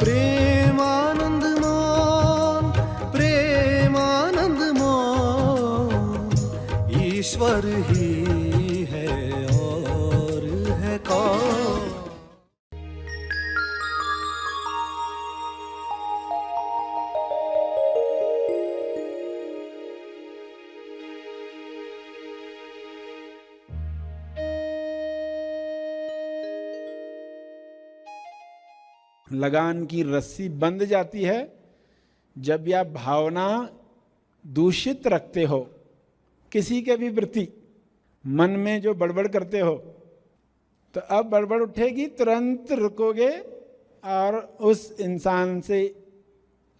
प्रेमानंद मोन, प्रेमानंद मोन, ईश्वर ही है और है कौन। लगान की रस्सी बंध जाती है जब यह भावना दूषित रखते हो किसी के भी प्रति, मन में जो बड़बड़ करते हो, तो अब बड़बड़ उठेगी तुरंत रुकोगे और उस इंसान से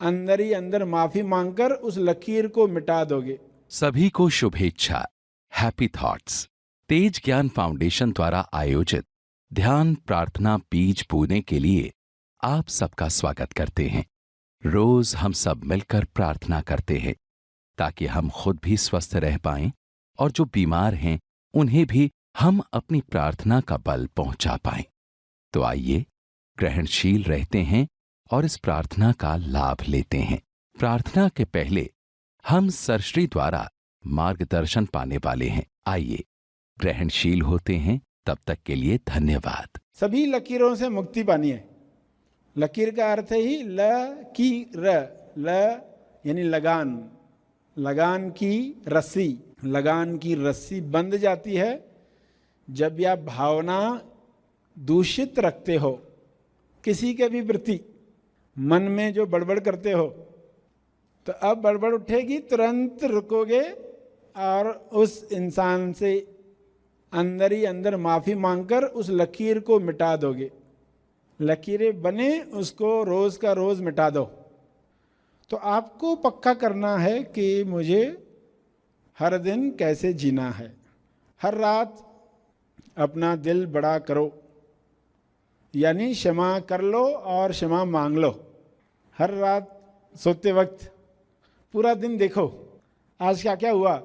अंदर ही अंदर माफी मांगकर उस लकीर को मिटा दोगे। सभी को शुभेच्छा। हैप्पी थॉट्स तेज ज्ञान फाउंडेशन द्वारा आयोजित ध्यान प्रार्थना बीज बोने के लिए आप सबका स्वागत करते हैं। रोज हम सब मिलकर प्रार्थना करते हैं ताकि हम खुद भी स्वस्थ रह पाएं और जो बीमार हैं उन्हें भी हम अपनी प्रार्थना का बल पहुंचा पाएं। तो आइए ग्रहणशील रहते हैं और इस प्रार्थना का लाभ लेते हैं। प्रार्थना के पहले हम सरश्री द्वारा मार्गदर्शन पाने वाले हैं। आइए ग्रहणशील होते हैं। तब तक के लिए धन्यवाद। सभी लकीरों से मुक्ति पानी है। लकीर का अर्थ है ही लकीर, ल यानी लगान, लगान की रस्सी। लगान की रस्सी बंध जाती है जब यह भावना दूषित रखते हो किसी के भी प्रति, मन में जो बड़बड़ करते हो, तो अब बड़बड़ उठेगी तुरंत रुकोगे और उस इंसान से अंदर ही अंदर माफी मांगकर उस लकीर को मिटा दोगे। लकीरें बने उसको रोज का रोज मिटा दो। तो आपको पक्का करना है कि मुझे हर दिन कैसे जीना है। हर रात अपना दिल बड़ा करो, यानी क्षमा कर लो और क्षमा मांग लो। हर रात सोते वक्त पूरा दिन देखो आज क्या क्या हुआ,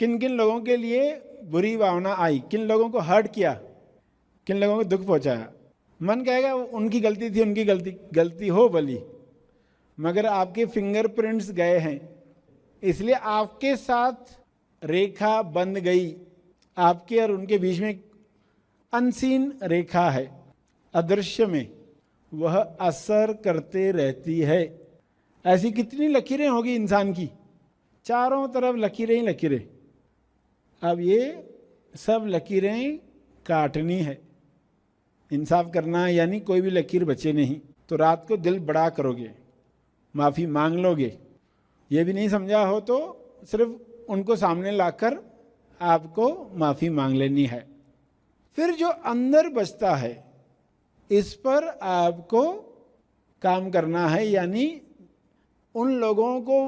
किन किन लोगों के लिए बुरी भावना आई, किन लोगों को हर्ट किया, किन लोगों को दुख पहुंचाया। मन कहेगा उनकी गलती थी, उनकी गलती हो भली, मगर आपके फिंगरप्रिंट्स गए हैं, इसलिए आपके साथ रेखा बंध गई। आपके और उनके बीच में अनसीन रेखा है, अदृश्य में, वह असर करते रहती है। ऐसी कितनी लकीरें होगी इंसान की, चारों तरफ लकीरें ही लकीरें। अब ये सब लकीरें काटनी है, इंसाफ करना है, यानी कोई भी लकीर बचे नहीं। तो रात को दिल बड़ा करोगे, माफ़ी मांग लोगे। ये भी नहीं समझा हो तो सिर्फ उनको सामने लाकर आपको माफ़ी मांग लेनी है। फिर जो अंदर बचता है इस पर आपको काम करना है, यानी उन लोगों को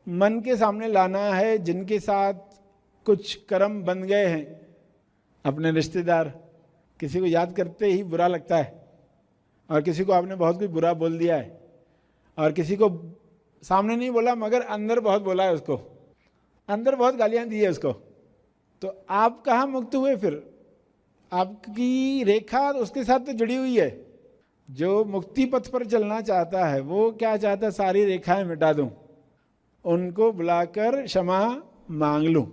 मन के सामने लाना है जिनके साथ कुछ कर्म बन गए हैं। अपने रिश्तेदार, किसी को याद करते ही बुरा लगता है, और किसी को आपने बहुत कुछ बुरा बोल दिया है, और किसी को सामने नहीं बोला मगर अंदर बहुत बोला है, उसको अंदर बहुत गालियां दी है उसको। तो आप कहाँ मुक्त हुए फिर? आपकी रेखा उसके साथ तो जुड़ी हुई है। जो मुक्ति पथ पर चलना चाहता है वो क्या चाहता है? सारी रेखाएं मिटा दूं, उनको बुलाकर क्षमा मांग लूं।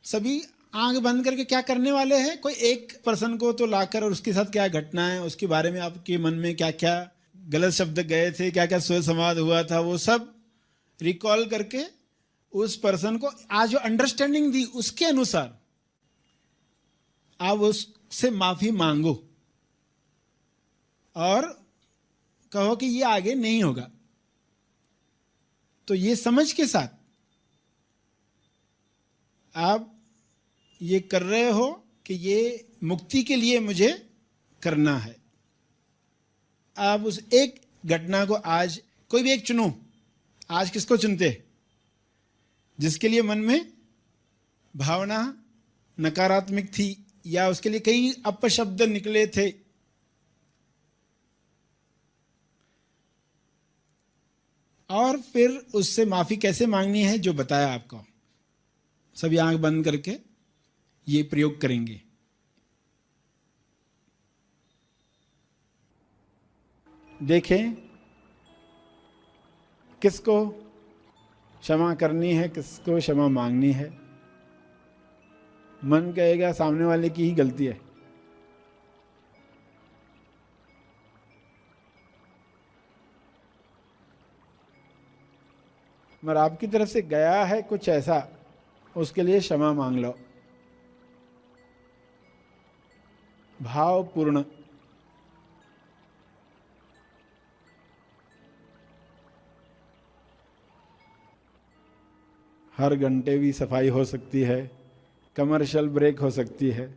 सभी आंख बंद करके क्या करने वाले हैं? कोई एक पर्सन को तो लाकर और उसके साथ क्या घटना है, उसके बारे में आपके मन में क्या क्या गलत शब्द गए थे, क्या क्या सोच संवाद हुआ था, वो सब रिकॉल करके उस पर्सन को आज जो अंडरस्टैंडिंग दी उसके अनुसार आप उससे माफी मांगो और कहो कि ये आगे नहीं होगा। तो ये समझ के साथ आप ये कर रहे हो कि ये मुक्ति के लिए मुझे करना है। आप उस एक घटना को आज कोई भी एक चुनो। आज किसको चुनते? जिसके लिए मन में भावना नकारात्मक थी या उसके लिए कई अपशब्द निकले थे। और फिर उससे माफी कैसे मांगनी है जो बताया आपको। सभी आंख बंद करके ये प्रयोग करेंगे। देखें किसको क्षमा करनी है, किसको क्षमा मांगनी है। मन कहेगा सामने वाले की ही गलती है, मगर आपकी तरफ से गया है कुछ ऐसा, उसके लिए क्षमा मांग लो। भावपूर्ण। हर घंटे भी सफाई हो सकती है, कमर्शियल ब्रेक हो सकती है।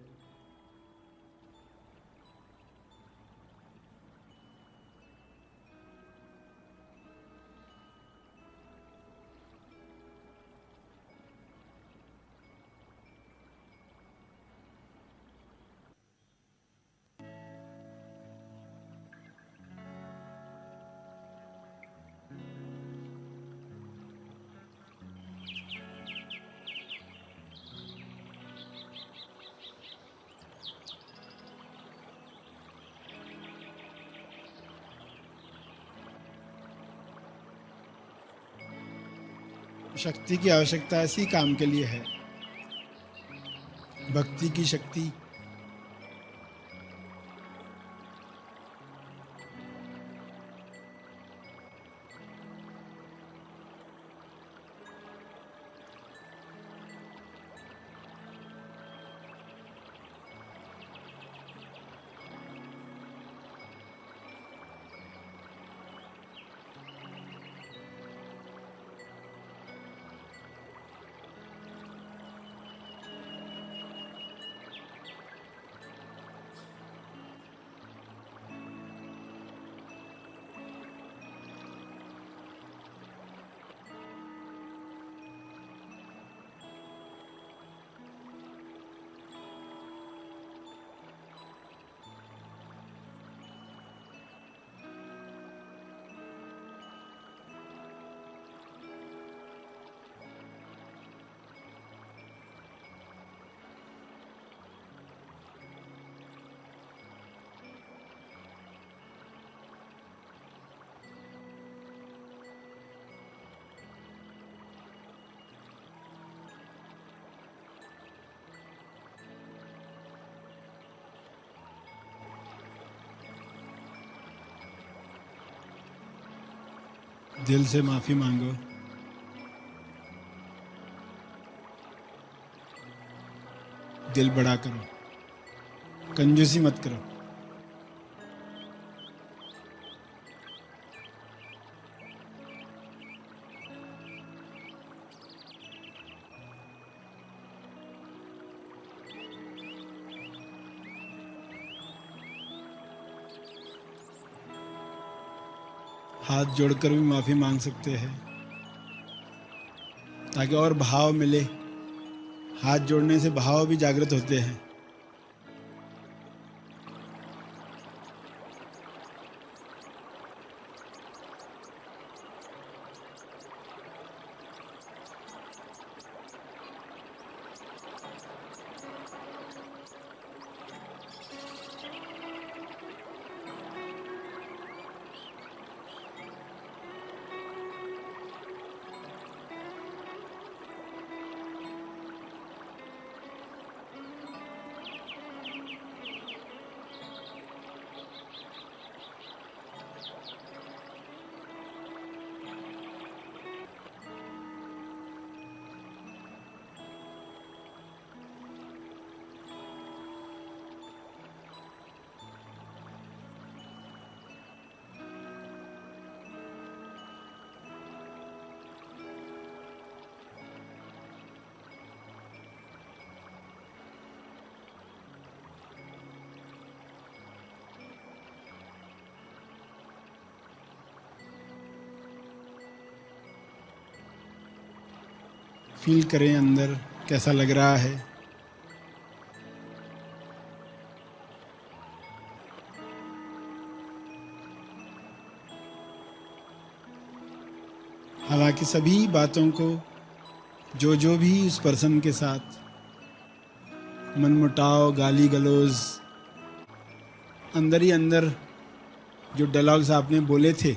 शक्ति की आवश्यकता इसी काम के लिए है, भक्ति की शक्ति। दिल से माफी मांगो। दिल बड़ा करो, कंजूसी मत करो। हाथ जोड़कर भी माफी मांग सकते हैं ताकि और भाव मिले। हाथ जोड़ने से भाव भी जागृत होते हैं। फील करें अंदर कैसा लग रहा है। हालांकि सभी बातों को जो भी उस पर्सन के साथ मनमुटाव, गाली गलौज अंदर ही अंदर जो डायलॉग्स आपने बोले थे,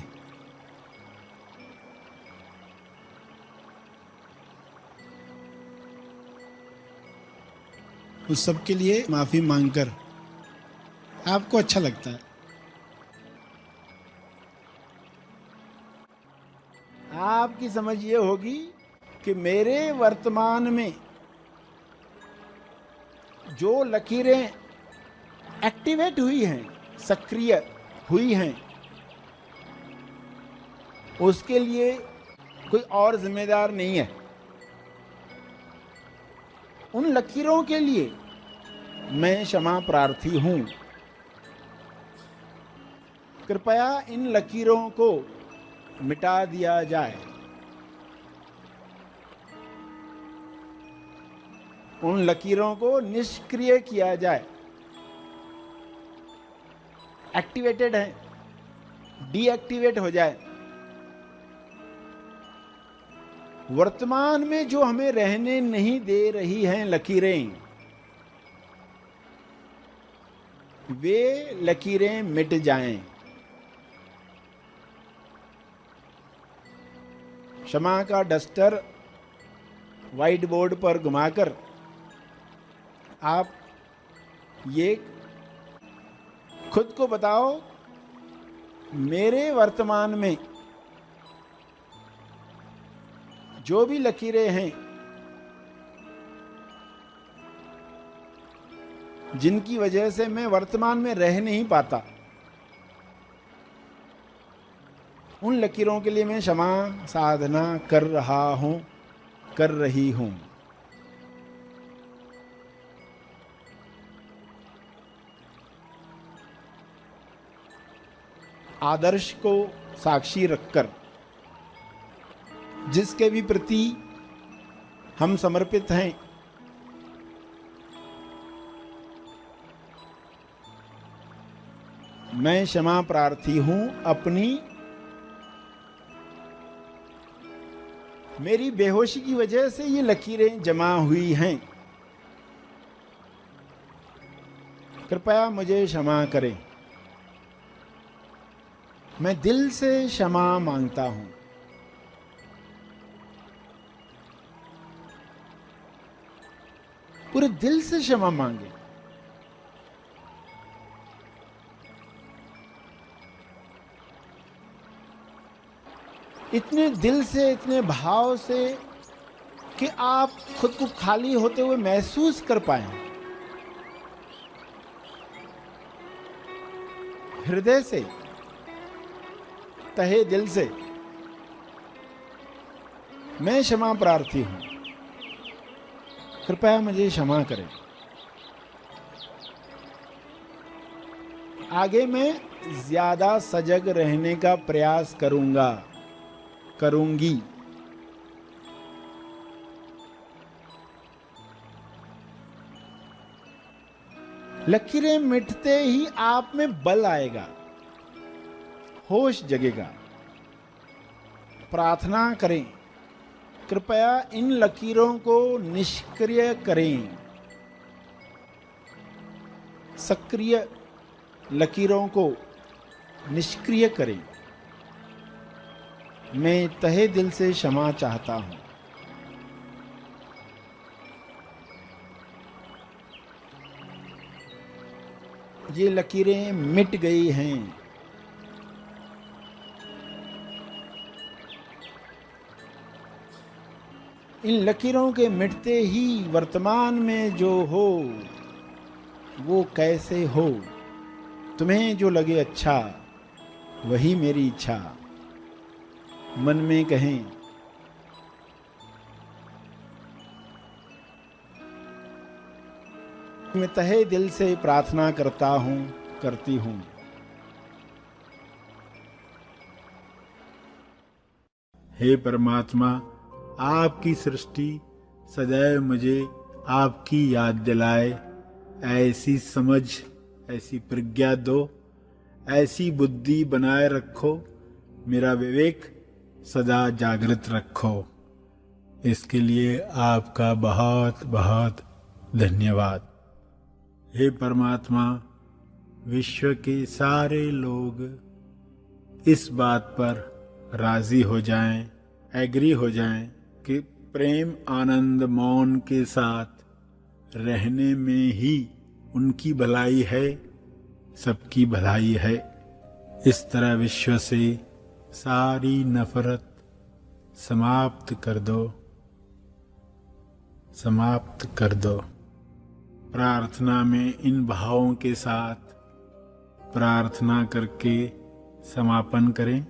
उस सब के लिए माफी मांगकर आपको अच्छा लगता है। आपकी समझ ये होगी कि मेरे वर्तमान में जो लकीरें एक्टिवेट हुई हैं, सक्रिय हुई हैं, उसके लिए कोई और जिम्मेदार नहीं है। उन लकीरों के लिए मैं क्षमा प्रार्थी हूं। कृपया इन लकीरों को मिटा दिया जाए। उन लकीरों को निष्क्रिय किया जाए। एक्टिवेटेड है, डीएक्टिवेट हो जाए। वर्तमान में जो हमें रहने नहीं दे रही हैं लकीरें, वे लकीरें मिट जाएं। क्षमा का डस्टर व्हाइट बोर्ड पर घुमाकर आप ये खुद को बताओ, मेरे वर्तमान में जो भी लकीरें हैं जिनकी वजह से मैं वर्तमान में रह नहीं पाता, उन लकीरों के लिए मैं क्षमा साधना कर रहा हूं, कर रही हूं। आदर्श को साक्षी रखकर जिसके भी प्रति हम समर्पित हैं, मैं क्षमा प्रार्थी हूं। अपनी मेरी बेहोशी की वजह से ये लकीरें जमा हुई हैं, कृपया मुझे क्षमा करें। मैं दिल से क्षमा मांगता हूं। पूरे दिल से क्षमा मांगे। इतने दिल से, इतने भाव से कि आप खुद को खाली होते हुए महसूस कर पाए। हृदय से, तहे दिल से मैं क्षमा प्रार्थी हूं, कृपया मुझे क्षमा करें। आगे मैं ज्यादा सजग रहने का प्रयास करूंगा, करूंगी। लकीरें मिटते ही आप में बल आएगा, होश जगेगा। प्रार्थना करें, कृपया इन लकीरों को निष्क्रिय करें। सक्रिय लकीरों को निष्क्रिय करें। मैं तहे दिल से क्षमा चाहता हूं। ये लकीरें मिट गई हैं। इन लकीरों के मिटते ही वर्तमान में जो हो वो कैसे हो, तुम्हें जो लगे अच्छा वही मेरी इच्छा। मन में कहें, मैं तहे दिल से प्रार्थना करता हूं, करती हूं। हे परमात्मा, आपकी सृष्टि सदैव मुझे आपकी याद दिलाए। ऐसी समझ, ऐसी प्रज्ञा दो, ऐसी बुद्धि बनाए रखो, मेरा विवेक सदा जागृत रखो। इसके लिए आपका बहुत बहुत धन्यवाद। हे परमात्मा, विश्व के सारे लोग इस बात पर राजी हो जाएं, एग्री हो जाएं कि प्रेम आनंद मौन के साथ रहने में ही उनकी भलाई है, सबकी भलाई है। इस तरह विश्व से सारी नफरत समाप्त कर दो, समाप्त कर दो। प्रार्थना में इन भावों के साथ प्रार्थना करके समापन करें।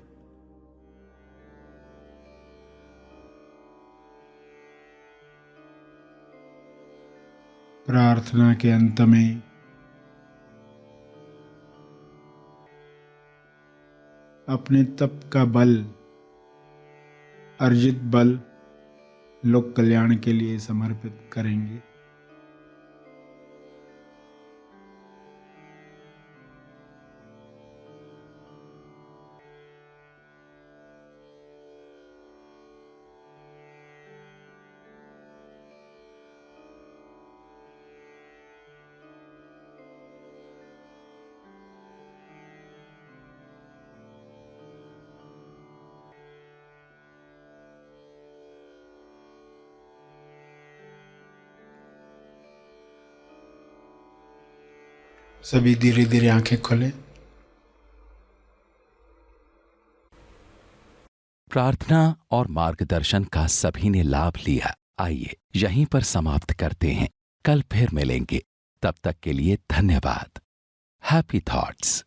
प्रार्थना के अंत में अपने तप का बल, अर्जित बल लोक कल्याण के लिए समर्पित करेंगे। सभी धीरे धीरे आंखें खोलें। प्रार्थना और मार्गदर्शन का सभी ने लाभ लिया। आइए यहीं पर समाप्त करते हैं। कल फिर मिलेंगे। तब तक के लिए धन्यवाद। Happy thoughts.